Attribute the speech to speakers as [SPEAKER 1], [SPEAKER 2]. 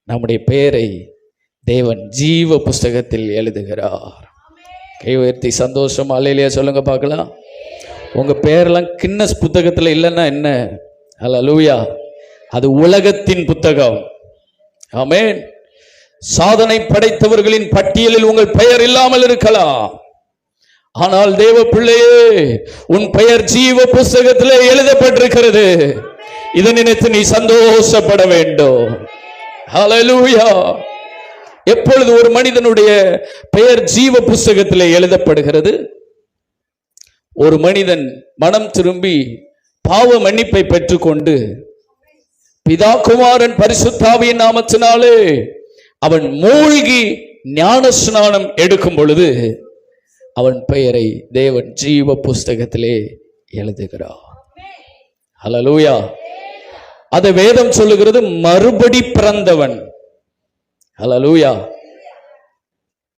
[SPEAKER 1] நம்முடைய பெயரை தேவன் ஜீவ புஸ்தகத்தில் எழுதுகிறார். கை உயர்த்தி சந்தோஷம் அல்லேலூயா சொல்லுங்க பார்க்கலாம். உங்க பேரெல்லாம் கின்னஸ் புத்தகத்தில் இல்லைன்னா என்ன? அல்லேலூயா. அது உலகத்தின் புத்தகம். ஆமென். சாதனை படைத்தவர்களின் பட்டியலில் உங்கள் பெயர் இல்லாமல் இருக்கலாம். ஆனால் தேவ பிள்ளையே, உன் பெயர் ஜீவ புஸ்தகத்திலே எழுதப்பட்டிருக்கிறது. இதை நினைத்து நீ சந்தோஷப்பட வேண்டும். ஹல்லேலூயா. எப்பொழுது ஒரு மனிதனுடைய பெயர் ஜீவ புஸ்தகத்திலே எழுதப்படுகிறது, ஒரு மனிதன் மனம் திரும்பி பாவ மன்னிப்பை பெற்றுக்கொண்டு பிதா குமாரன் பரிசுத்தாவியின் நாமத்தினாலே அவன் மூழ்கி ஞான ஸ்நானம் எடுக்கும் பொழுது அவன் பெயரை தேவன் ஜீவ புஸ்தகத்திலே எழுதுகிறார். ஹல்லேலூயா. அதை வேதம் சொல்லுகிறது, மறுபடி பிறந்தவன். ஹல்லேலூயா.